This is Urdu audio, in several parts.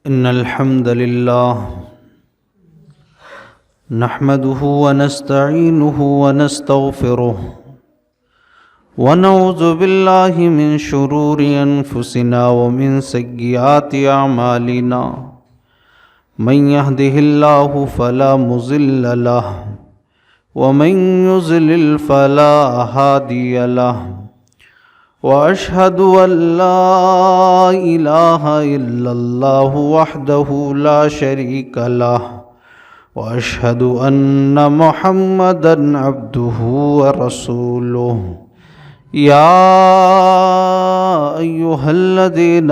إن الحمد لله نحمده ونستعينه ونستغفره ونعوذ بالله من شرور أنفسنا ومن سيئات أعمالنا من يهده الله فلا مضل له ومن يضلل فلا هادي له وأشهد أن لا إله إلا الله وحده لا شريك له وأشهد أن محمدًا عبده ورسوله يا أيها الذين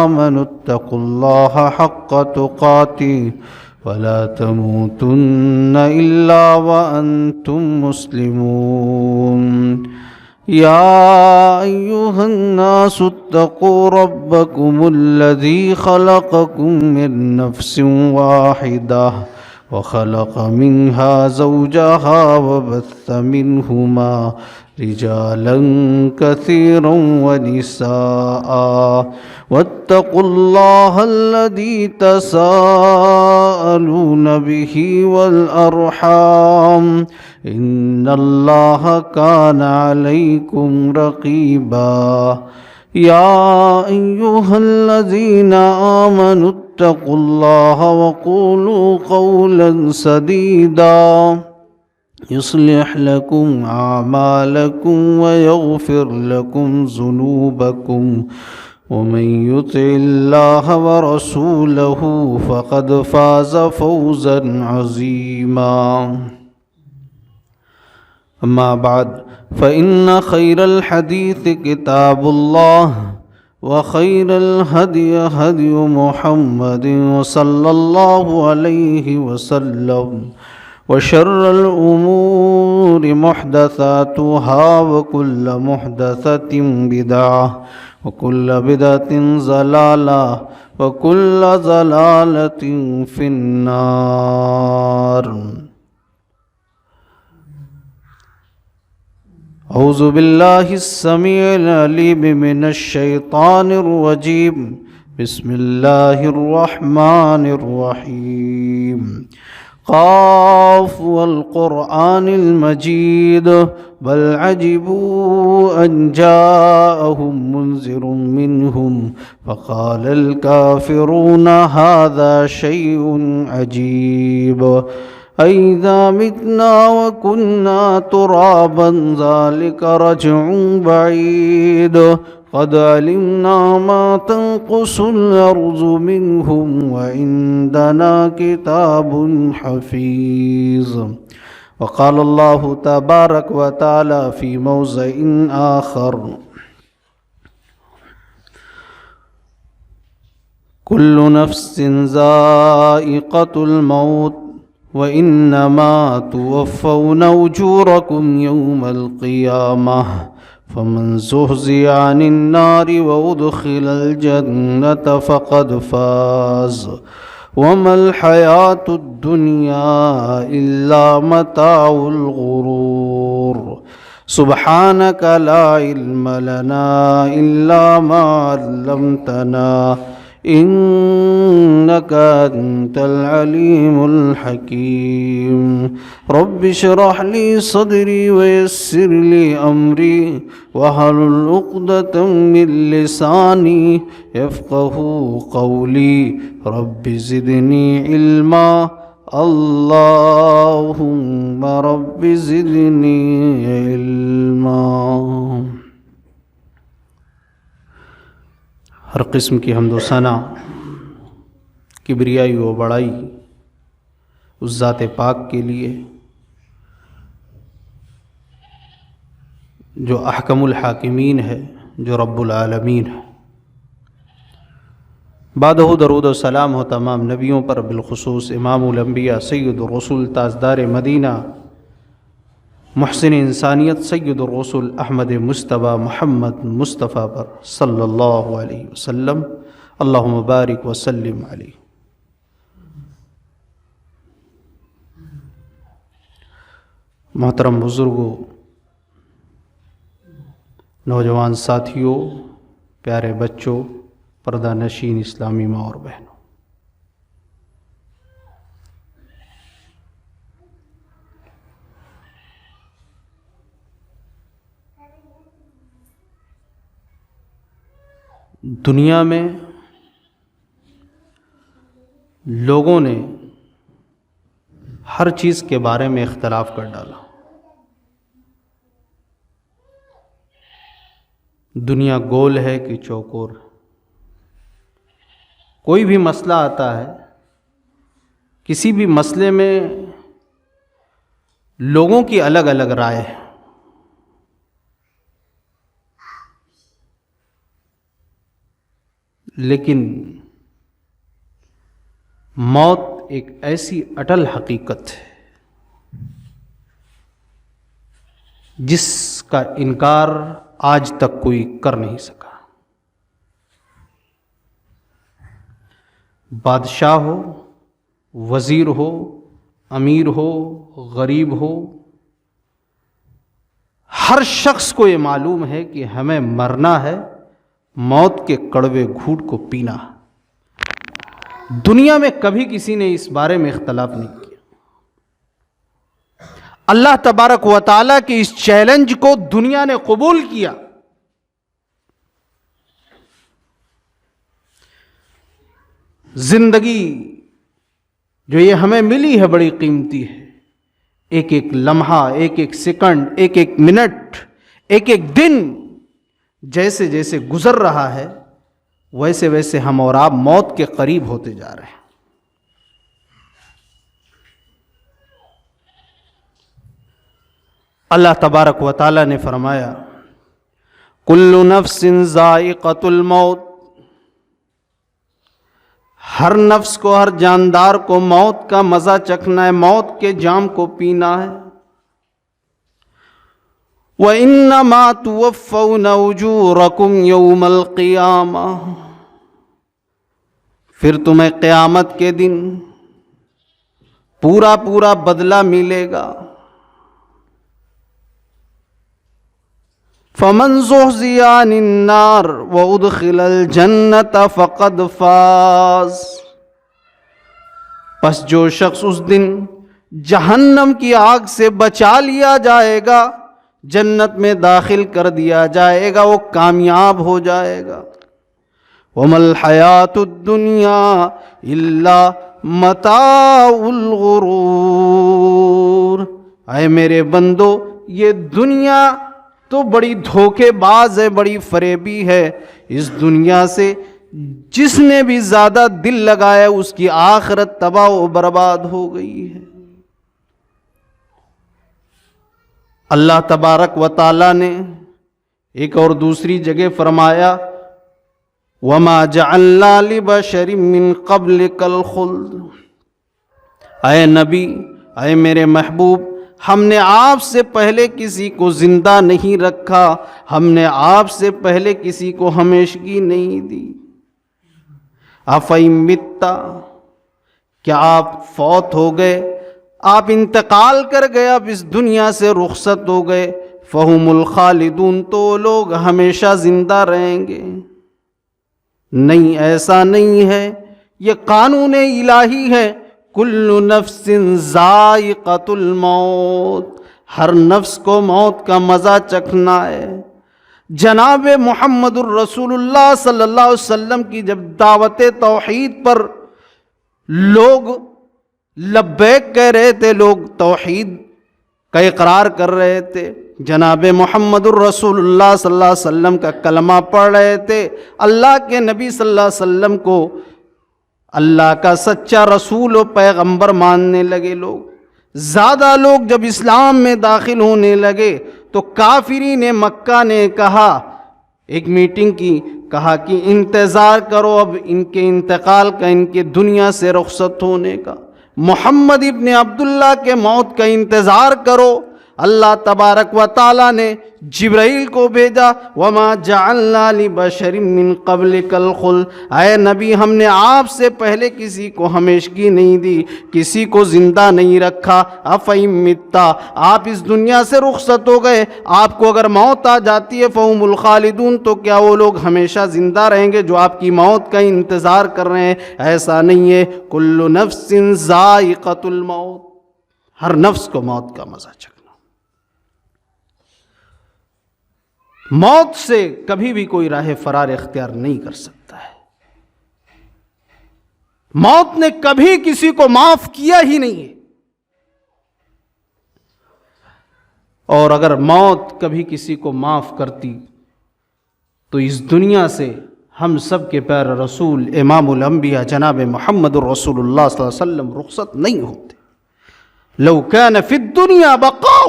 آمنوا اتقوا الله حق تقاته ولا تموتن إلا وأنتم مسلمون يا أيها الناس اتقوا ربكم الذي خلقكم من نفس واحدة وخلق منها زوجها وبث منهما رجالا كثيرا ونساء واتقوا الله الذي تساءلون به والأرحام إن الله كان عليكم رقيبا يا أيها الذين آمنوا اتقوا الله وقولوا قولا سديدا يصلح لكم أعمالكم ويغفر لكم ذنوبكم ومن يطع الله ورسوله فقد فاز فوزا عظيما أما بعد فإن خير الحديث كتاب الله وخير الهدي هدي محمد صلى الله عليه وسلم وشر الأمور محدثاتها وكل محدثة بدعة وكل بدعة ضلالة وكل ضلالة في النار. أعوذ بالله السميع العليم من الشيطان الرجيم. بسم الله الرحمن الرحيم. قاف والقرآن المجيد بل عجبوا أن جاءهم منذر منهم فقال الكافرون هذا شيء عجيب أئذا متنا وكنا ترابا ذلك رجع بعيد قد علمنا ما تنقص الأرض منهم وعندنا كتاب حفيظ. وقال الله تبارك وتعالى في موضع آخر كل نفس ذائقة الموت وإنما توفون أجوركم يوم القيامة فمن زحزح عن النار وأدخل الجنة فقد فاز وما الحياة الدنيا إلا متاع الغرور. سبحانك لا علم لنا إلا ما علمتنا إنك أنت العليم الحكيم. رب اشرح لي صدري ويسر لي أمري واحلل عقدة من لساني يفقه قولي. رب زدني علما اللهم رب زدني علما. ہر قسم کی حمد و ثنا کبریائی و بڑائی اس ذات پاک کے لیے جو احکم الحاکمین ہے، جو رب العالمین ہے. بعدہ درود و سلام ہو تمام نبیوں پر، بالخصوص امام الانبیاء سید الرسول تاجدار مدینہ محسن انسانیت سید الرسول احمد مصطفیٰ محمد مصطفیٰ پر صلی اللہ علیہ وسلم. اللہم بارک وسلم علیہ. محترم بزرگوں، نوجوان ساتھیوں، پیارے بچوں، پردہ نشین اسلامی ماں اور بہنوں، دنیا میں لوگوں نے ہر چیز کے بارے میں اختلاف کر ڈالا. دنیا گول ہے کہ چوکور. کوئی بھی مسئلہ آتا ہے، کسی بھی مسئلے میں لوگوں کی الگ الگ رائے ہے. لیکن موت ایک ایسی اٹل حقیقت ہے جس کا انکار آج تک کوئی کر نہیں سکا. بادشاہ ہو، وزیر ہو، امیر ہو، غریب ہو، ہر شخص کو یہ معلوم ہے کہ ہمیں مرنا ہے، موت کے کڑوے گھونٹ کو پینا. دنیا میں کبھی کسی نے اس بارے میں اختلاف نہیں کیا. اللہ تبارک و تعالیٰ کے اس چیلنج کو دنیا نے قبول کیا. زندگی جو یہ ہمیں ملی ہے بڑی قیمتی ہے. ایک ایک لمحہ، ایک ایک سیکنڈ، ایک ایک منٹ، ایک ایک دن جیسے جیسے گزر رہا ہے ویسے ویسے ہم اور آپ موت کے قریب ہوتے جا رہے ہیں. اللہ تبارک و تعالیٰ نے فرمایا کل نفس ذائقۃ الموت، ہر نفس کو، ہر جاندار کو موت کا مزہ چکھنا ہے، موت کے جام کو پینا ہے. وَإِنَّمَا تُوَفَّوْنَ أُجُورَكُمْ يَوْمَ الْقِيَامَةِ، پھر تمہیں قیامت کے دن پورا پورا بدلہ ملے گا. فَمَنْ زُحْزِحَ عَنِ النَّارِ وَأُدْخِلَ الْجَنَّةَ فَقَدْ فَازَ، پس جو شخص اس دن جہنم کی آگ سے بچا لیا جائے گا، جنت میں داخل کر دیا جائے گا، وہ کامیاب ہو جائے گا. وَمَا الْحَيَاةُ الدُّنْيَا إِلَّا مَتَاعُ الْغُرُورِ، اے میرے بندو یہ دنیا تو بڑی دھوکے باز ہے، بڑی فریبی ہے. اس دنیا سے جس نے بھی زیادہ دل لگایا اس کی آخرت تباہ و برباد ہو گئی ہے. اللہ تبارک و تعالیٰ نے ایک اور دوسری جگہ فرمایا وَمَا جَعَلْنَا لِبَشَرٍ مِّن قَبْلِكَ الْخُلْدَ، اے نبی، اے میرے محبوب، ہم نے آپ سے پہلے کسی کو زندہ نہیں رکھا، ہم نے آپ سے پہلے کسی کو ہمیشگی نہیں دی. أَفَإِن مِتَّ، کیا آپ فوت ہو گئے، آپ انتقال کر گئے، اب اس دنیا سے رخصت ہو گئے، فَهُمُ الْخَالِدُونَ، تو لوگ ہمیشہ زندہ رہیں گے. نہیں، ایسا نہیں ہے، یہ قانون الہی ہے. کل نفس ذائقۃ الموت، ہر نفس کو موت کا مزہ چکھنا ہے. جناب محمد الرسول اللہ صلی اللہ علیہ وسلم کی جب دعوت توحید پر لوگ لبیک کہہ رہے تھے، لوگ توحید کا اقرار کر رہے تھے، جناب محمد الرسول اللہ صلی اللہ علیہ وسلم کا کلمہ پڑھ رہے تھے، اللہ کے نبی صلی اللہ علیہ وسلم کو اللہ کا سچا رسول و پیغمبر ماننے لگے. لوگ زیادہ لوگ جب اسلام میں داخل ہونے لگے تو کافرین مکہ نے کہا، ایک میٹنگ کی، کہا کہ انتظار کرو اب ان کے انتقال کا، ان کے دنیا سے رخصت ہونے کا، محمد ابن عبداللہ کے موت کا انتظار کرو. اللہ تبارک و تعالیٰ نے جبرائیل کو بھیجا، وَمَا جَعَلْنَا لِبَشَرٍ مِّن قَبْلِكَ الْخُلْدَ، اے نبی ہم نے آپ سے پہلے کسی کو ہمیشگی نہیں دی، کسی کو زندہ نہیں رکھا. أَفَإِن مِتَّ، آپ اس دنیا سے رخصت ہو گئے، آپ کو اگر موت آ جاتی ہے، فَهُمُ الْخَالِدُونَ، تو کیا وہ لوگ ہمیشہ زندہ رہیں گے جو آپ کی موت کا انتظار کر رہے ہیں؟ ایسا نہیں ہے. كُلُّ نَفْسٍ ذَائِقَةُ الْمَوْتِ، ہر نفس کو موت کا مزہ چکھنا. موت سے کبھی بھی کوئی راہ فرار اختیار نہیں کر سکتا ہے. موت نے کبھی کسی کو معاف کیا ہی نہیں ہے. اور اگر موت کبھی کسی کو معاف کرتی تو اس دنیا سے ہم سب کے پیارے رسول امام الانبیاء جناب محمد الرسول اللہ صلی اللہ علیہ وسلم رخصت نہیں ہوتے. لو كان في الدنيا بقاء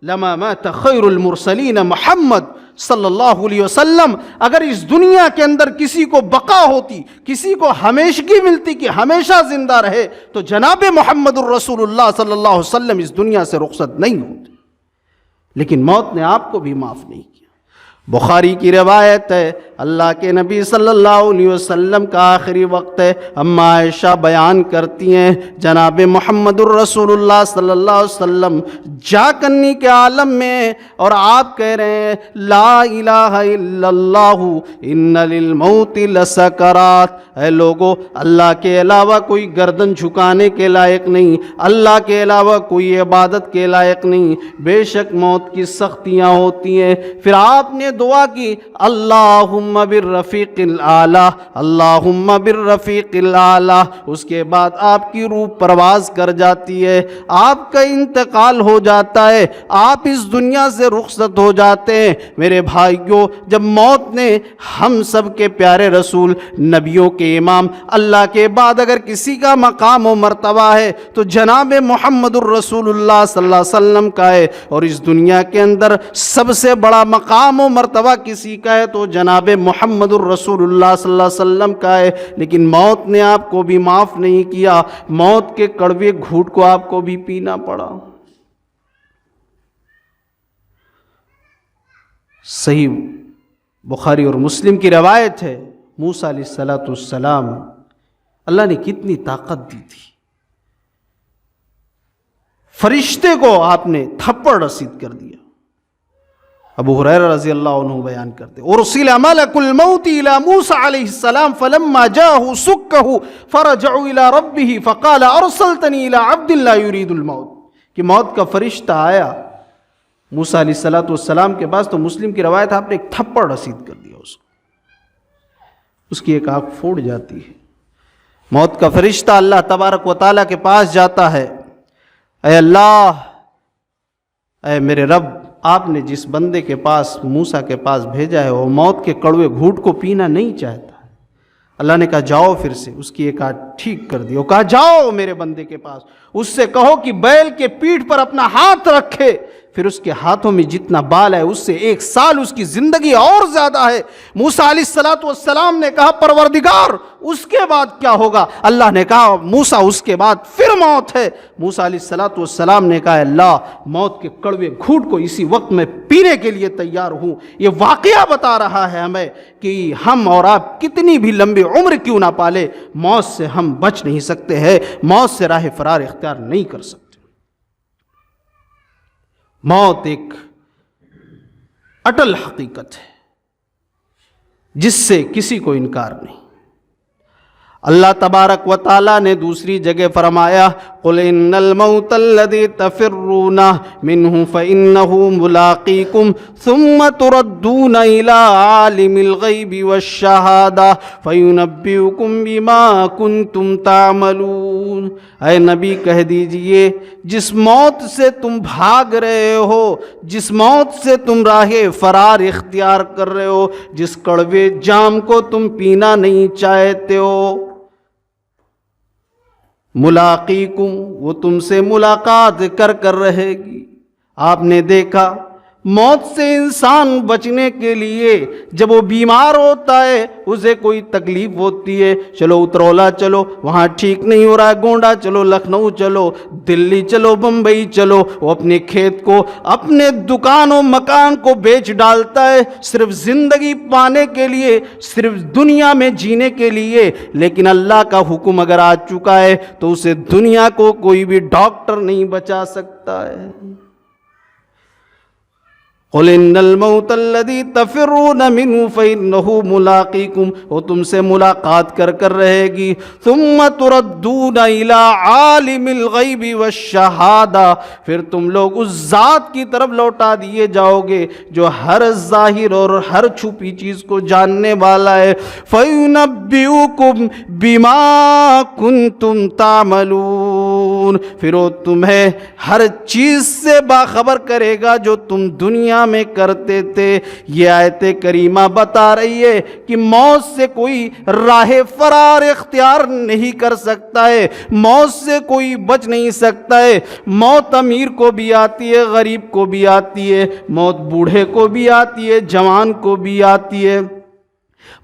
لما مات خیر المرسلین محمد صلی اللہ علیہ وسلم. اگر اس دنیا کے اندر کسی کو بقا ہوتی، کسی کو ہمیشگی ملتی کہ ہمیشہ زندہ رہے، تو جناب محمد الرسول اللہ صلی اللہ علیہ وسلم اس دنیا سے رخصت نہیں ہوتے. لیکن موت نے آپ کو بھی معاف نہیں کیا. بخاری کی روایت ہے، اللہ کے نبی صلی اللہ علیہ وسلم کا آخری وقت ہے. اما عائشہ بیان کرتی ہیں جناب محمد الرسول اللہ صلی اللہ علیہ وسلم جا کنی کے عالم میں، اور آپ کہہ رہے ہیں لا الہ الا اللہ ان للموت لسکرات. اے لوگو، اللہ کے علاوہ کوئی گردن جھکانے کے لائق نہیں، اللہ کے علاوہ کوئی عبادت کے لائق نہیں، بے شک موت کی سختیاں ہوتی ہیں. پھر آپ نے دعا کی اللہم بالرفیق الاعلی، اللہم بالرفیق الاعلی. اس کے بعد آپ کی روح پرواز کر جاتی ہے، آپ کا انتقال ہو جاتا ہے، آپ اس دنیا سے رخصت ہو جاتے ہیں. میرے بھائیوں، جب موت نے ہم سب کے پیارے رسول، نبیوں کے امام، اللہ کے بعد اگر کسی کا مقام و مرتبہ ہے تو جناب محمد الرسول اللہ صلی اللہ علیہ وسلم کا ہے. اور اس دنیا کے اندر سب سے بڑا مقام و مرتبہ کسی کا ہے تو جناب محمد الرسول اللہ صلی اللہ علیہ وسلم کا ہے. لیکن موت نے آپ کو بھی معاف نہیں کیا، موت کے کڑوے گھونٹ کو آپ کو بھی پینا پڑا. صحیح بخاری اور مسلم کی روایت ہے، موسیٰ علیہ السلام اللہ نے کتنی طاقت دی تھی، فرشتے کو آپ نے تھپڑ رسید کر دیا. ابو ہریرہ رضی اللہ عنہ بیان کرتے ارسل ملک الموت الى موسیٰ علیہ السلام فلما جاءه سکه فرجع الى ربه فقال ارسلتنی الى عبد لا يريد الموت. کہ موت کا فرشتہ آیا موسیٰ علیہ السلام کے پاس تو مسلم کی روایت آپ نے ایک تھپڑ رسید کر دیا اس کو، اس کی ایک آنکھ پھوڑ جاتی ہے. موت کا فرشتہ اللہ تبارک و تعالیٰ کے پاس جاتا ہے، اے اللہ، اے میرے رب، آپ نے جس بندے کے پاس موسیٰ کے پاس بھیجا ہے وہ موت کے کڑوے گھونٹ کو پینا نہیں چاہتا. اللہ نے کہا جاؤ پھر سے، اس کی ایک آنکھ ٹھیک کر دی. وہ کہا جاؤ میرے بندے کے پاس، اس سے کہو کہ بیل کے پیٹھ پر اپنا ہاتھ رکھے، پھر اس کے ہاتھوں میں جتنا بال ہے اس سے 1 سال اس کی زندگی اور زیادہ ہے. موسیٰ علیہ السلام نے کہا پروردگار اس کے بعد کیا ہوگا؟ اللہ نے کہا موسیٰ اس کے بعد پھر موت ہے. موسیٰ علیہ السلام نے کہا اللہ، موت کے کڑوے گھونٹ کو اسی وقت میں پینے کے لیے تیار ہوں. یہ واقعہ بتا رہا ہے ہمیں کہ ہم اور آپ کتنی بھی لمبی عمر کیوں نہ پالے، موت سے ہم بچ نہیں سکتے ہیں، موت سے راہ فرار اختیار نہیں کر سکتے. موت ایک اٹل حقیقت ہے جس سے کسی کو انکار نہیں. اللہ تبارک و تعالیٰ نے دوسری جگہ فرمایا قُلْ إِنَّ الْمَوْتَ الَّذِي تَفِرُّونَ مِنْهُ فَإِنَّهُ مُلَاقِيكُمْ ثُمَّ تُرَدُّونَ إِلَىٰ عَالِمِ الْغَيْبِ وَالشَّهَادَةِ فَيُنَبِّئُكُم بِمَا كُنتُمْ تَعْمَلُونَ. اے نبی کہہ دیجئے جس موت سے تم بھاگ رہے ہو، جس موت سے تم راہ فرار اختیار کر رہے ہو، جس کڑوے جام کو تم پینا نہیں چاہتے ہو، ملاقیکم، وہ تم سے ملاقات کر رہے گی. آپ نے دیکھا موت سے انسان بچنے کے لیے جب وہ بیمار ہوتا ہے، اسے کوئی تکلیف ہوتی ہے، چلو اترولہ چلو، وہاں ٹھیک نہیں ہو رہا ہے، گونڈا چلو، لکھنؤ چلو، دلی چلو، بمبئی چلو. وہ اپنے کھیت کو، اپنے دکان و مکان کو بیچ ڈالتا ہے صرف زندگی پانے کے لیے، صرف دنیا میں جینے کے لیے. لیکن اللہ کا حکم اگر آ چکا ہے تو اسے دنیا کو کوئی بھی ڈاکٹر نہیں بچا سکتا ہے. قل ان الموت الذي تفرون منه فانه ملاقيكم، وہ تم سے ملاقات کر رہے گی. ثم تردون الى عالم الغیب والشہادہ، پھر تم لوگ اس ذات کی طرف لوٹا دیے جاؤ گے جو ہر ظاہر اور ہر چھپی چیز کو جاننے والا ہے. فَيُنَبِّئُكُم بِمَا كُنتُمْ تَعْمَلُونَ، پھر وہ تمہیں ہر چیز سے باخبر کرے گا جو تم دنیا میں کرتے تھے. یہ آیت کریمہ بتا رہی ہے کہ موت سے کوئی راہ فرار اختیار نہیں کر سکتا ہے، موت سے کوئی بچ نہیں سکتا ہے. موت امیر کو بھی آتی ہے، غریب کو بھی آتی ہے، موت بوڑھے کو بھی آتی ہے، جوان کو بھی آتی ہے،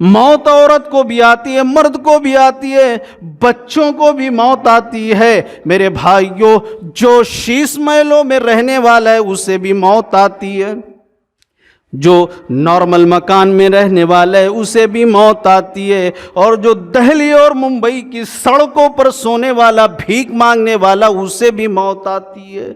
موت عورت کو بھی آتی ہے، مرد کو بھی آتی ہے، بچوں کو بھی موت آتی ہے. میرے بھائیوں، جو شیش محلوں میں رہنے والا ہے اسے بھی موت آتی ہے، جو نارمل مکان میں رہنے والا ہے اسے بھی موت آتی ہے، اور جو دہلی اور ممبئی کی سڑکوں پر سونے والا، بھیک مانگنے والا، اسے بھی موت آتی ہے.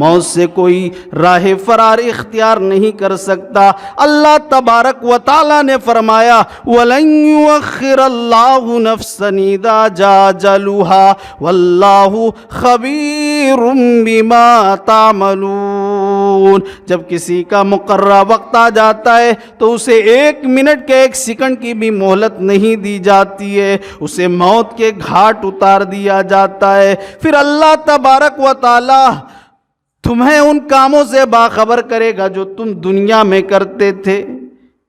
موت سے کوئی راہ فرار اختیار نہیں کر سکتا. اللہ تبارک و تعالیٰ نے فرمایا وَلَن يُؤَخِّرَ اللَّهُ نَفْسًا إِذَا جَاءَ أَجَلُهَا وَاللَّهُ خَبِيرٌ بِمَا تَعْمَلُونَ. جب کسی کا مقررہ وقت آ جاتا ہے تو اسے 1 منٹ کے 1 سیکنڈ کی بھی مہلت نہیں دی جاتی ہے، اسے موت کے گھاٹ اتار دیا جاتا ہے. پھر اللہ تبارک و تعالیٰ تمہیں ان کاموں سے باخبر کرے گا جو تم دنیا میں کرتے تھے.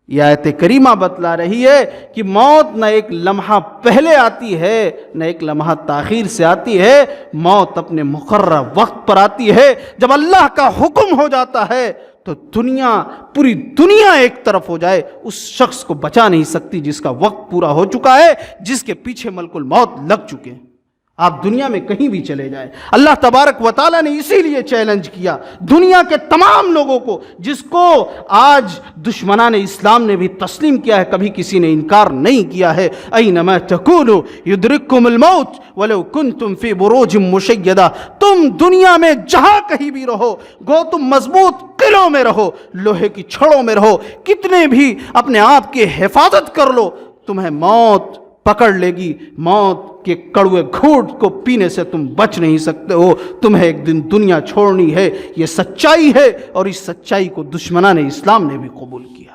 یہ آیت کریمہ بتلا رہی ہے کہ موت نہ ایک لمحہ پہلے آتی ہے نہ ایک لمحہ تاخیر سے آتی ہے، موت اپنے مقررہ وقت پر آتی ہے. جب اللہ کا حکم ہو جاتا ہے تو پوری دنیا ایک طرف ہو جائے، اس شخص کو بچا نہیں سکتی جس کا وقت پورا ہو چکا ہے، جس کے پیچھے ملک الموت لگ چکے ہیں. آپ دنیا میں کہیں بھی چلے جائیں، اللہ تبارک و تعالیٰ نے اسی لیے چیلنج کیا دنیا کے تمام لوگوں کو، جس کو آج دشمنان اسلام نے بھی تسلیم کیا ہے، کبھی کسی نے انکار نہیں کیا ہے. اینما تکونوا یدرککم الموت ولو کنتم فی بروج مشیدہ. تم دنیا میں جہاں کہیں بھی رہو، گو تم مضبوط قلعوں میں رہو، لوہے کی چھڑوں میں رہو، کتنے بھی اپنے آپ کی حفاظت کر لو، تمہیں موت پکڑ لے گی. موت کے کڑوے گھونٹ کو پینے سے تم بچ نہیں سکتے ہو. تمہیں ایک دن دنیا چھوڑنی ہے، یہ سچائی ہے، اور اس سچائی کو دشمنان اسلام نے بھی قبول کیا.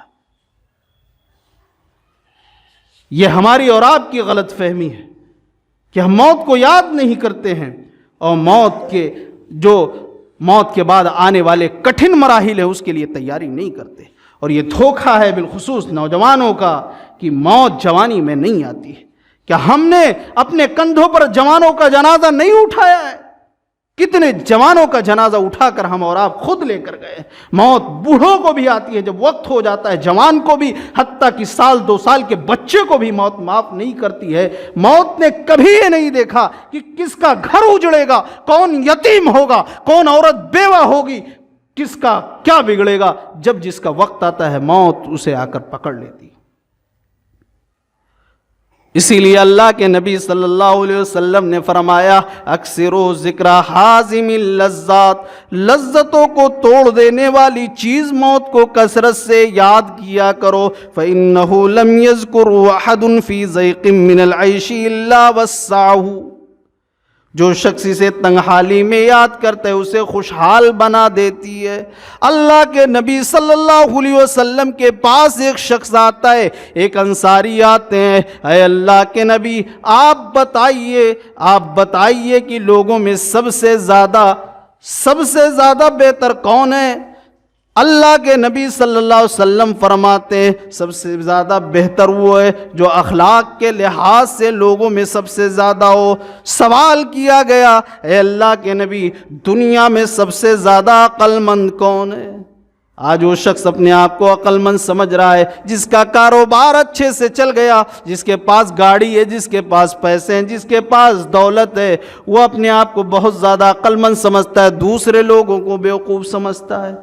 یہ ہماری اور آپ کی غلط فہمی ہے کہ ہم موت کو یاد نہیں کرتے ہیں، اور موت کے بعد آنے والے کٹھن مراحل ہیں اس کے لیے تیاری نہیں کرتے. اور یہ دھوکہ ہے بالخصوص نوجوانوں کا کہ موت جوانی میں نہیں آتی ہے. کیا ہم نے اپنے کندھوں پر جوانوں کا جنازہ نہیں اٹھایا ہے؟ کتنے جوانوں کا جنازہ اٹھا کر ہم اور آپ خود لے کر گئے. موت بوڑھوں کو بھی آتی ہے جب وقت ہو جاتا ہے، جوان کو بھی، حتیٰ کہ 1-2 سال کے بچے کو بھی موت معاف نہیں کرتی ہے. موت نے کبھی یہ نہیں دیکھا کہ کس کا گھر اجڑے گا، کون یتیم ہوگا، کون عورت بیوہ ہوگی، کس کا کیا بگڑے گا. جب جس کا وقت آتا ہے موت اسے آ کر پکڑ لیتی. اسی لیے اللہ کے نبی صلی اللہ علیہ وسلم نے فرمایا اکثروا ذکر حازم اللذات، لذتوں کو توڑ دینے والی چیز موت کو کثرت سے یاد کیا کرو. فإنه لم يذكر أحد في ضيق من العيش إلا وسعه. جو شخص اسے تنگحالی میں یاد کرتا ہے اسے خوشحال بنا دیتی ہے. اللہ کے نبی صلی اللہ علیہ وسلم کے پاس ایک شخص آتا ہے، ایک انصاری آتے ہیں، اے اللہ کے نبی آپ بتائیے کہ لوگوں میں سب سے زیادہ بہتر کون ہے؟ اللہ کے نبی صلی اللہ علیہ وسلم فرماتے ہیں سب سے زیادہ بہتر وہ ہے جو اخلاق کے لحاظ سے لوگوں میں سب سے زیادہ ہو. سوال کیا گیا اے اللہ کے نبی دنیا میں سب سے زیادہ عقل مند کون ہے؟ آج وہ شخص اپنے آپ کو عقل مند سمجھ رہا ہے جس کا کاروبار اچھے سے چل گیا، جس کے پاس گاڑی ہے، جس کے پاس پیسے ہیں، جس کے پاس دولت ہے، وہ اپنے آپ کو بہت زیادہ عقل مند سمجھتا ہے، دوسرے لوگوں کو بیوقوف سمجھتا ہے.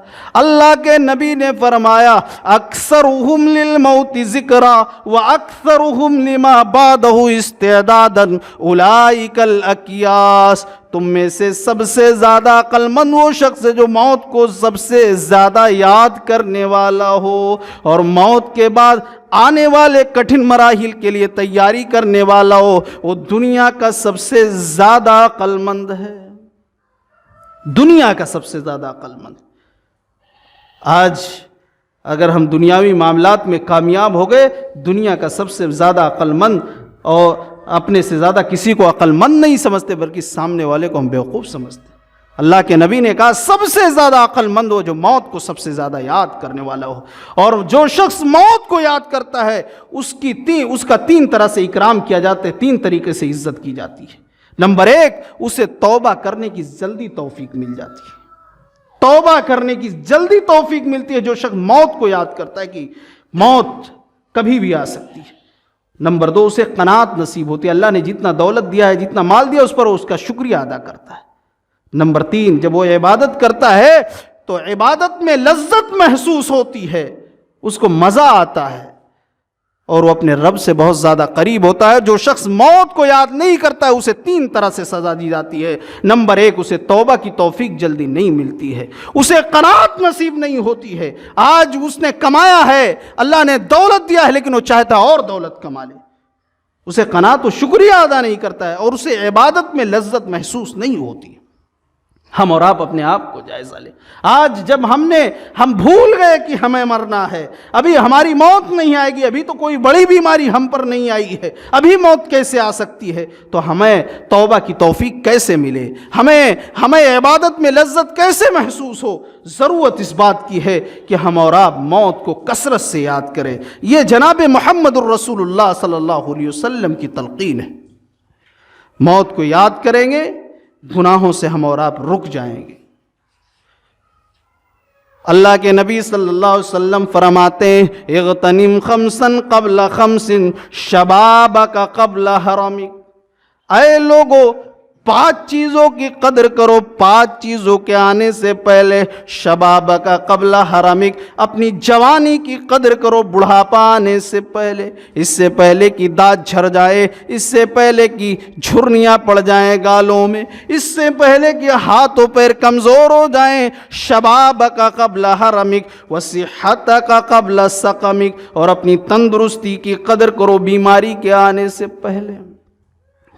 اللہ کے نبی نے فرمایا اکثرهم للموت ذکرا واکثرهم لما بعده استعدادا اولئک الاکیاس. تم میں سے سب سے زیادہ عقل مند وہ شخص ہے جو موت کو سب سے زیادہ یاد کرنے والا ہو اور موت کے بعد آنے والے کٹھن مراحل کے لیے تیاری کرنے والا ہو، وہ دنیا کا سب سے زیادہ عقل مند ہے، دنیا کا سب سے زیادہ عقل مند۔ آج اگر ہم دنیاوی معاملات میں کامیاب ہو گئے، دنیا کا سب سے زیادہ عقل مند، اور اپنے سے زیادہ کسی کو عقل مند نہیں سمجھتے بلکہ سامنے والے کو ہم بیوقوف سمجھتے۔ اللہ کے نبی نے کہا سب سے زیادہ عقل مند ہو جو موت کو سب سے زیادہ یاد کرنے والا ہو، اور جو شخص موت کو یاد کرتا ہے اس کا تین طرح سے اکرام کیا جاتا ہے، تین طریقے سے عزت کی جاتی ہے۔ نمبر ایک، اسے توبہ کرنے کی جلدی توفیق مل جاتی ہے، توبہ کرنے کی جلدی توفیق ملتی ہے جو شخص موت کو یاد کرتا ہے کہ موت کبھی بھی آ سکتی ہے۔ نمبر دو، اسے قناعت نصیب ہوتی ہے، اللہ نے جتنا دولت دیا ہے، جتنا مال دیا اس پر اس کا شکریہ ادا کرتا ہے۔ نمبر تین، جب وہ عبادت کرتا ہے تو عبادت میں لذت محسوس ہوتی ہے، اس کو مزہ آتا ہے اور وہ اپنے رب سے بہت زیادہ قریب ہوتا ہے۔ جو شخص موت کو یاد نہیں کرتا ہے اسے تین طرح سے سزا دی جاتی ہے۔ نمبر ایک، اسے توبہ کی توفیق جلدی نہیں ملتی ہے، اسے قناعت نصیب نہیں ہوتی ہے۔ آج اس نے کمایا ہے، اللہ نے دولت دیا ہے لیکن وہ چاہتا اور دولت کما لے، اسے قناعت و شکریہ ادا نہیں کرتا ہے اور اسے عبادت میں لذت محسوس نہیں ہوتی۔ ہم اور آپ اپنے آپ کو جائزہ لیں۔ آج جب ہم بھول گئے کہ ہمیں مرنا ہے، ابھی ہماری موت نہیں آئے گی، ابھی تو کوئی بڑی بیماری ہم پر نہیں آئی ہے، ابھی موت کیسے آ سکتی ہے، تو ہمیں توبہ کی توفیق کیسے ملے، ہمیں عبادت میں لذت کیسے محسوس ہو؟ ضرورت اس بات کی ہے کہ ہم اور آپ موت کو کثرت سے یاد کریں۔ یہ جناب محمد الرسول اللہ صلی اللہ علیہ وسلم کی تلقین ہے۔ موت کو یاد کریں گے، گناہوں سے ہم اور آپ رک جائیں گے۔ اللہ کے نبی صلی اللہ علیہ وسلم فرماتے ہیں اغتنم خمسا قبل خمس شبابک قبل حرمک، اے لوگو 5 چیزوں کی قدر کرو، 5 چیزوں کے آنے سے پہلے، شبابک قبل حرمک، اپنی جوانی کی قدر کرو بڑھاپا آنے سے پہلے، اس سے پہلے کہ دانت جھڑ جائے، اس سے پہلے کہ جھرنیاں پڑ جائیں گالوں میں، اس سے پہلے کہ ہاتھ و پیر کمزور ہو جائیں۔ شبابک قبل حرمک وصحتک قبل سقمک، اور اپنی تندرستی کی قدر کرو بیماری کے آنے سے پہلے۔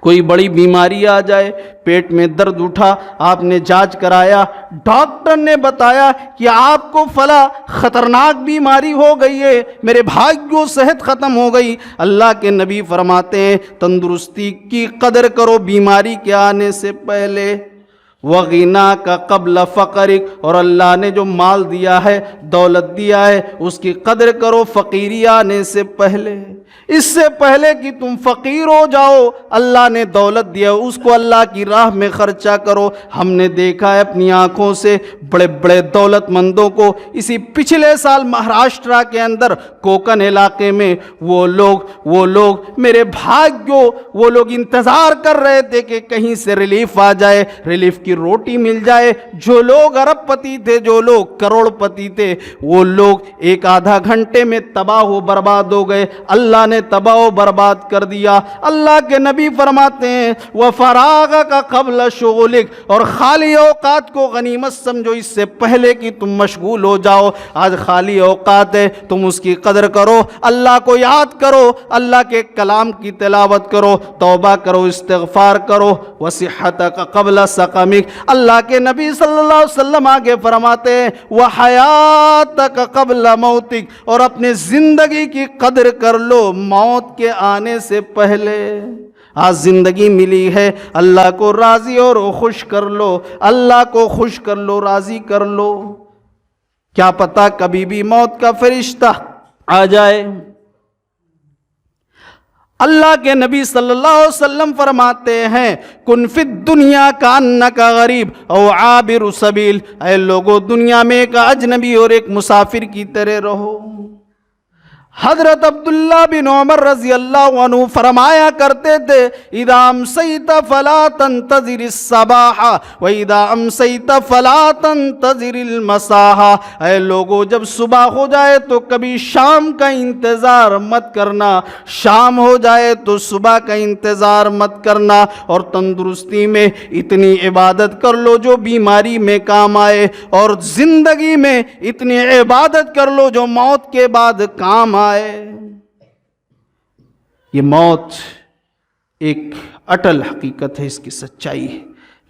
کوئی بڑی بیماری آ جائے، پیٹ میں درد اٹھا، آپ نے جانچ کرایا، ڈاکٹر نے بتایا کہ آپ کو فلاں خطرناک بیماری ہو گئی ہے، میرے بھائیو صحت ختم ہو گئی، اللہ کے نبی فرماتے ہیں تندرستی کی قدر کرو بیماری کے آنے سے پہلے۔ وَغِنَاكَ قَبْلَ فَقْرِكَ، اور اللہ نے جو مال دیا ہے، دولت دیا ہے، اس کی قدر کرو فقیری آنے سے پہلے۔ اس سے پہلے کہ تم فقیر ہو جاؤ، اللہ نے دولت دیا، اس کو اللہ کی راہ میں خرچہ کرو۔ ہم نے دیکھا ہے اپنی آنکھوں سے بڑے بڑے دولت مندوں کو، اسی پچھلے سال مہاراشٹرا کے اندر کوکن علاقے میں وہ لوگ میرے بھائیوں، وہ لوگ انتظار کر رہے تھے کہ کہیں سے ریلیف آ جائے، ریلیف کی روٹی مل جائے۔ جو لوگ ارب پتی تھے، جو لوگ کروڑ پتی تھے، وہ لوگ 1-آدھا گھنٹے میں تباہ و برباد ہو گئے، اللہ نے تباہ و برباد کر دیا۔ اللہ کے نبی فرماتے ہیں وَفَرَاغَكَ قَبْلَ شُغُلِكَ، اور خالی اوقات کو غنیمت سمجھو اس سے پہلے کہ تم مشغول ہو جاؤ۔ آج خالی اوقات ہے، تم اس کی قدر کرو، اللہ کو یاد کرو، اللہ کے کلام کی تلاوت کرو، توبہ کرو، استغفار کرو۔ وَصِحَّتَكَ قَبْلَ سَقَمِكَ، اللہ کے نبی صلی اللہ علیہ وسلم آگے فرماتے ہیں وَحَيَاتَكَ قَبْلَ مَوْتِكَ، اور اپنے زندگی کی قدر کر لو موت کے آنے سے پہلے۔ آج زندگی ملی ہے، اللہ کو راضی اور خوش کر لو، اللہ کو خوش کر لو، راضی کر لو۔ کیا پتہ کبھی بھی موت کا فرشتہ آ جائے۔ اللہ کے نبی صلی اللہ علیہ وسلم فرماتے ہیں کن فی الدنیا کانک غریب او عابر سبیل، اے لوگو دنیا میں ایک اجنبی اور ایک مسافر کی طرح رہو۔ حضرت عبداللہ بن عمر رضی اللہ عنہ فرمایا کرتے تھے اذا امسیت فلا تنتظر الصباح و اذا امسیت فلا تنتظر المساء، اے لوگو جب صبح ہو جائے تو کبھی شام کا انتظار مت کرنا، شام ہو جائے تو صبح کا انتظار مت کرنا، اور تندرستی میں اتنی عبادت کر لو جو بیماری میں کام آئے، اور زندگی میں اتنی عبادت کر لو جو موت کے بعد کام آئے۔ یہ موت ایک اٹل حقیقت ہے، اس کی سچائی ہے،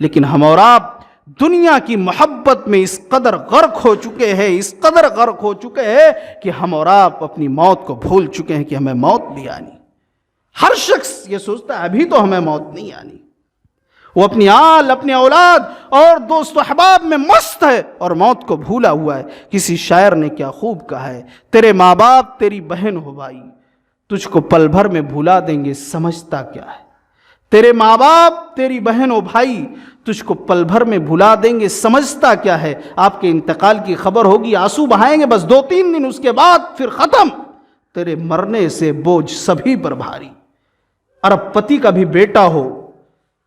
لیکن ہم اور آپ دنیا کی محبت میں اس قدر غرق ہو چکے ہیں، اس قدر غرق ہو چکے ہیں کہ ہم اور آپ اپنی موت کو بھول چکے ہیں کہ ہمیں موت بھی آنی۔ ہر شخص یہ سوچتا ہے ابھی تو ہمیں موت نہیں آنی، وہ اپنی آل، اپنی اولاد اور دوست و احباب میں مست ہے اور موت کو بھولا ہوا ہے۔ کسی شاعر نے کیا خوب کہا ہے، تیرے ماں باپ تیری بہن ہو بھائی تجھ کو پل بھر میں بھلا دیں گے، سمجھتا کیا ہے۔ تیرے ماں باپ تیری بہن ہو بھائی تجھ کو پل بھر میں بھلا دیں گے، سمجھتا کیا ہے۔ آپ کے انتقال کی خبر ہوگی، آنسو بہائیں گے بس 2-3 دن، اس کے بعد پھر ختم۔ تیرے مرنے سے بوجھ سبھی پر بھاری۔ ارب پتی کا بھی بیٹا ہو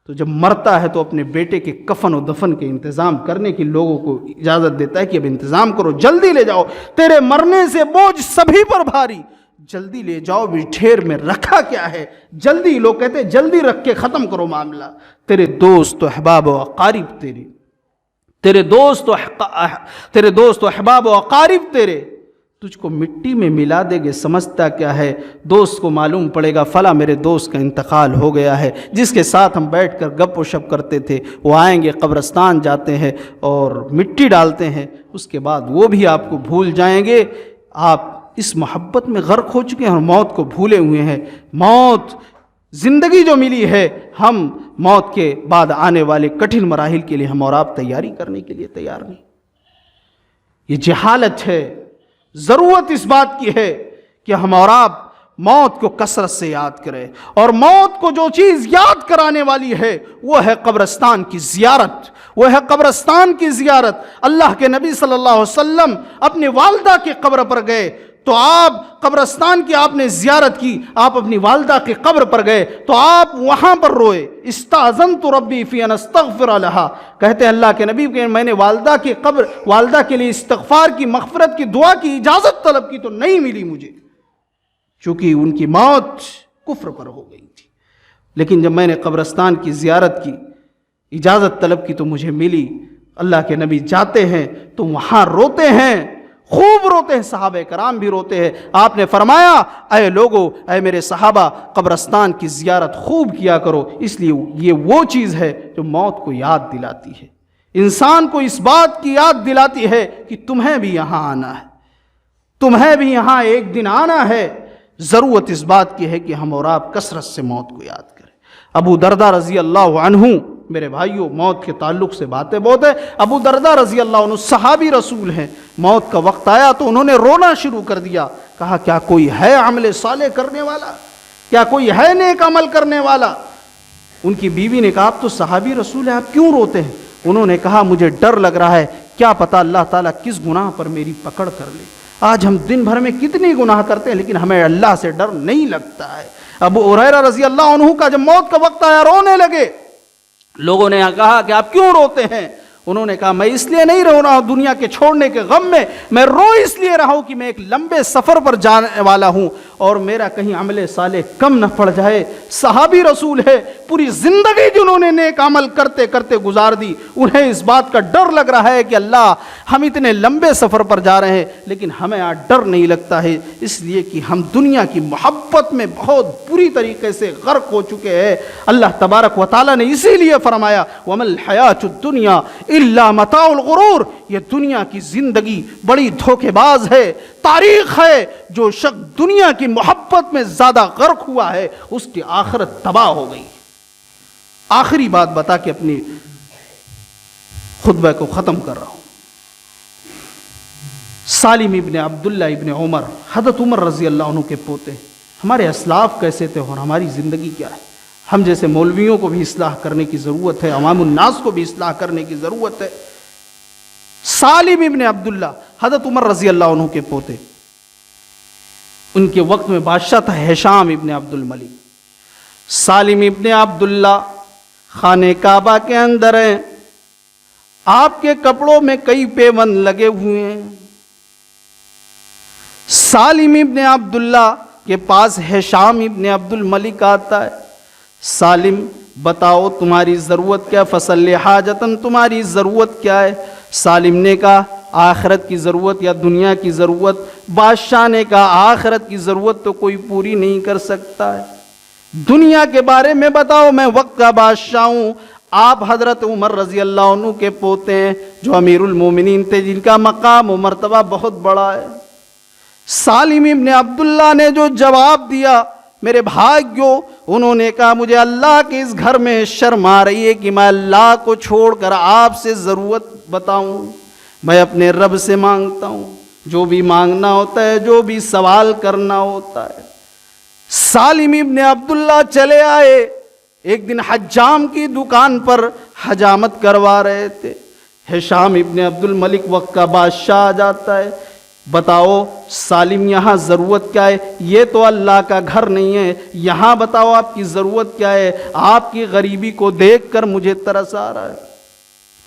تو جب مرتا ہے تو اپنے بیٹے کے کفن و دفن کے انتظام کرنے کی لوگوں کو اجازت دیتا ہے کہ اب انتظام کرو، جلدی لے جاؤ، تیرے مرنے سے بوجھ سبھی پر بھاری، جلدی لے جاؤ، بھی ڈھیر میں رکھا کیا ہے، جلدی، لوگ کہتے ہیں جلدی رکھ کے ختم کرو معاملہ۔ تیرے دوست و احباب و اقارب تیرے دوست و احباب و اقارب تیرے تجھ کو مٹی میں ملا دے گے، سمجھتا کیا ہے۔ دوست کو معلوم پڑے گا فلاں میرے دوست کا انتقال ہو گیا ہے، جس کے ساتھ ہم بیٹھ کر گپ و شپ کرتے تھے، وہ آئیں گے، قبرستان جاتے ہیں اور مٹی ڈالتے ہیں، اس کے بعد وہ بھی آپ کو بھول جائیں گے۔ آپ اس محبت میں غرق ہو چکے ہیں اور موت کو بھولے ہوئے ہیں۔ موت، زندگی جو ملی ہے، ہم موت کے بعد آنے والے کٹھن مراحل کے لیے ہم اور آپ تیاری کرنے کے لیے تیار نہیں۔ یہ جہالت ہے۔ ضرورت اس بات کی ہے کہ ہم اور آپ موت کو کثرت سے یاد کریں، اور موت کو جو چیز یاد کرانے والی ہے وہ ہے قبرستان کی زیارت، وہ ہے قبرستان کی زیارت۔ اللہ کے نبی صلی اللہ علیہ وسلم اپنی والدہ کی قبر پر گئے تو آپ قبرستان کی آپ نے زیارت کی، آپ اپنی والدہ کی قبر پر گئے تو آپ وہاں پر روئے۔ استاذنت ربی فی ان استغفر لہا، کہتے ہیں اللہ کے نبی کہ میں نے والدہ کے لیے استغفار کی، مغفرت کی دعا کی اجازت طلب کی تو نہیں ملی مجھے، چونکہ ان کی موت کفر پر ہو گئی تھی، لیکن جب میں نے قبرستان کی زیارت کی، اجازت طلب کی تو مجھے ملی۔ اللہ کے نبی جاتے ہیں تو وہاں روتے ہیں، خوب روتے ہیں، صحابہ کرام بھی روتے ہیں۔ آپ نے فرمایا اے لوگو، اے میرے صحابہ، قبرستان کی زیارت خوب کیا کرو، اس لیے یہ وہ چیز ہے جو موت کو یاد دلاتی ہے، انسان کو اس بات کی یاد دلاتی ہے کہ تمہیں بھی یہاں آنا ہے، تمہیں بھی یہاں ایک دن آنا ہے۔ ضرورت اس بات کی ہے کہ ہم اور آپ کثرت سے موت کو یاد کریں۔ ابو دردہ رضی اللہ عنہ، میرے بھائیوں موت کے تعلق سے باتیں بہت ہیں۔ ابو دردہ رضی اللہ عنہ صحابی رسول ہیں، موت کا وقت آیا تو انہوں نے رونا شروع کر دیا، کہا کیا کوئی ہے عمل صالح کرنے والا، کیا کوئی ہے نیک عمل کرنے والا؟ ان کی بیوی نے کہا آپ تو صحابی رسول ہیں، آپ کیوں روتے ہیں؟ انہوں نے کہا مجھے ڈر لگ رہا ہے، کیا پتا اللہ تعالیٰ کس گناہ پر میری پکڑ کر لے۔ آج ہم دن بھر میں کتنی گناہ کرتے ہیں لیکن ہمیں اللہ سے ڈر نہیں لگتا ہے۔ ابو ہریرہ رضی اللہ عنہ کا جب موت کا وقت آیا رونے لگے، لوگوں نے کہا کہ آپ کیوں روتے ہیں؟ انہوں نے کہا میں اس لیے نہیں رو رہا ہوں دنیا کے چھوڑنے کے غم میں رو اس لیے رہا ہوں کہ میں ایک لمبے سفر پر جانے والا ہوں اور میرا کہیں عمل صالح کم نہ پڑ جائے۔ صحابی رسول ہے، پوری زندگی جنہوں نے نیک عمل کرتے کرتے گزار دی، انہیں اس بات کا ڈر لگ رہا ہے کہ اللہ ہم اتنے لمبے سفر پر جا رہے ہیں لیکن ہمیں آج ڈر نہیں لگتا ہے، اس لیے کہ ہم دنیا کی محبت میں بہت بری طریقے سے غرق ہو چکے ہیں۔ اللہ تبارک و تعالیٰ نے اسی لیے فرمایا وَمَا الْحَيَاةُ الدُّنْيَا إِلَّا مَتَاعُ الْغُرُورِ، یہ دنیا کی زندگی بڑی دھوکے باز ہے، تاریخ ہے۔ جو شخص دنیا کی محبت میں زیادہ غرق ہوا ہے اس کی آخرت تباہ ہو گئی۔ آخری بات بتا کے اپنی خطبہ کو ختم کر رہا ہوں۔ سالم ابن عبداللہ ابن عمر، حضرت عمر رضی اللہ عنہ کے پوتے، ہمارے اسلاف کیسے تھے اور ہماری زندگی کیا ہے؟ ہم جیسے مولویوں کو بھی اصلاح کرنے کی ضرورت ہے، عوام الناس کو بھی اصلاح کرنے کی ضرورت ہے۔ سالم ابن عبداللہ، حضرت عمر رضی اللہ عنہ کے پوتے، ان کے وقت میں بادشاہ تھا ہشام ابن عبد الملک۔ سالم ابن عبداللہ خانہ کعبہ کے اندر ہیں، آپ کے کپڑوں میں کئی پیوند لگے ہوئے ہیں۔ سالم ابن عبداللہ کے پاس ہشام ابن عبد الملک آتا ہے، سالم بتاؤ تمہاری ضرورت کیا، فصل حاجتن، تمہاری ضرورت کیا ہے؟ سالم نے کہا آخرت کی ضرورت یا دنیا کی ضرورت؟ بادشاہ نے کہا آخرت کی ضرورت تو کوئی پوری نہیں کر سکتا ہے، دنیا کے بارے میں بتاؤ، میں وقت کا بادشاہ ہوں۔ آپ حضرت عمر رضی اللہ عنہ کے پوتے ہیں جو امیر المومنین تھے، جن کا مقام و مرتبہ بہت بڑا ہے۔ سالم ابن عبداللہ نے جو جواب دیا میرے بھائیو، انہوں نے کہا مجھے اللہ کے اس گھر میں شرم آ رہی ہے کہ میں اللہ کو چھوڑ کر آپ سے ضرورت بتاؤں، میں اپنے رب سے مانگتا ہوں، جو بھی مانگنا ہوتا ہے، جو بھی سوال کرنا ہوتا ہے۔ سالم ابن عبداللہ چلے آئے، ایک دن حجام کی دکان پر حجامت کروا رہے تھے، ہشام ابن عبد الملک وقت کا بادشاہ آ جاتا ہے، بتاؤ سالم یہاں ضرورت کیا ہے؟ یہ تو اللہ کا گھر نہیں ہے، یہاں بتاؤ آپ کی ضرورت کیا ہے؟ آپ کی غریبی کو دیکھ کر مجھے ترس آ رہا ہے۔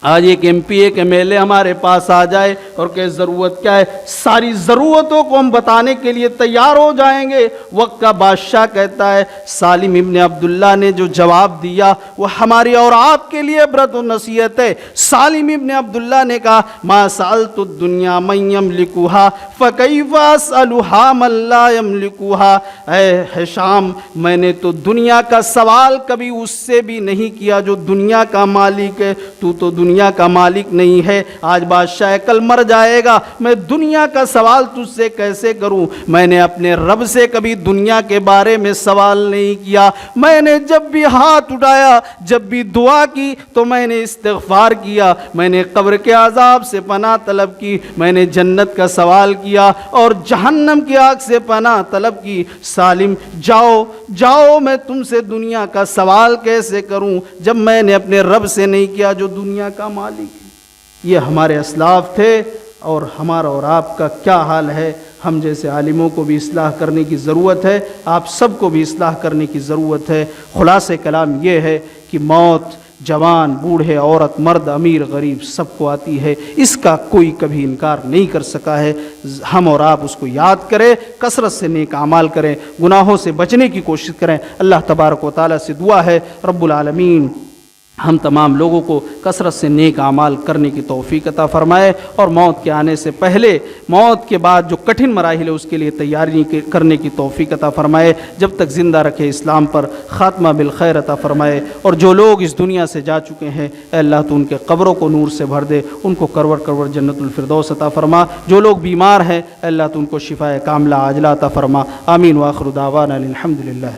آج ایک ایم پی ایک ایم ایل اے ہمارے پاس آ جائے اور کہ ضرورت کیا ہے، ساری ضرورتوں کو ہم بتانے کے لیے تیار ہو جائیں گے۔ وقت کا بادشاہ کہتا ہے سالم ابن عبداللہ نے جو جواب دیا وہ ہماری اور آپ کے لیے عبرت و نصیحت ہے۔ سالم ابن عبداللہ نے کہا ما سألت الدنیا من یملکها فکیف اسألها من لا یملکها۔ اے ہشام، میں نے تو دنیا کا سوال کبھی اس سے بھی نہیں کیا جو دنیا کا مالک ہے، تو دنیا کا مالک نہیں ہے۔ آج بادشاہ کل مر جائے گا، میں دنیا کا سوال تجھ سے کیسے کروں؟ میں نے اپنے رب سے کبھی دنیا کے بارے میں سوال نہیں کیا۔ میں نے جب بھی ہاتھ اٹھایا، جب بھی دعا کی تو میں نے استغفار کیا، میں نے قبر کے عذاب سے پناہ طلب کی، میں نے جنت کا سوال کیا اور جہنم کی آگ سے پناہ طلب کی۔ سالم جاؤ جاؤ، میں تم سے دنیا کا سوال کیسے کروں جب میں نے اپنے رب سے نہیں کیا جو دنیا کا مالک ہے۔ یہ ہمارے اسلاف تھے، اور ہمارا اور آپ کا کیا حال ہے؟ ہم جیسے عالموں کو بھی اصلاح کرنے کی ضرورت ہے، آپ سب کو بھی اصلاح کرنے کی ضرورت ہے۔ خلاصہ کلام یہ ہے کہ موت جوان، بوڑھے، عورت، مرد، امیر، غریب سب کو آتی ہے، اس کا کوئی کبھی انکار نہیں کر سکا ہے۔ ہم اور آپ اس کو یاد کریں، کثرت سے نیک اعمال کریں، گناہوں سے بچنے کی کوشش کریں۔ اللہ تبارک و تعالیٰ سے دعا ہے رب العالمین ہم تمام لوگوں کو کثرت سے نیک اعمال کرنے کی توفیق عطا فرمائے، اور موت کے آنے سے پہلے، موت کے بعد جو کٹھن مراحل ہے اس کے لیے تیاری کرنے کی توفیق عطا فرمائے۔ جب تک زندہ رکھے اسلام پر، خاتمہ بالخیر عطا فرمائے، اور جو لوگ اس دنیا سے جا چکے ہیں اے اللہ تو ان کے قبروں کو نور سے بھر دے، ان کو کرور کرور جنت الفردوس عطا فرما۔ جو لوگ بیمار ہیں اے اللہ تو ان کو شفائے کاملہ عاجلہ عطا فرما۔ آمین، وآخر دعوانا الحمدللہ۔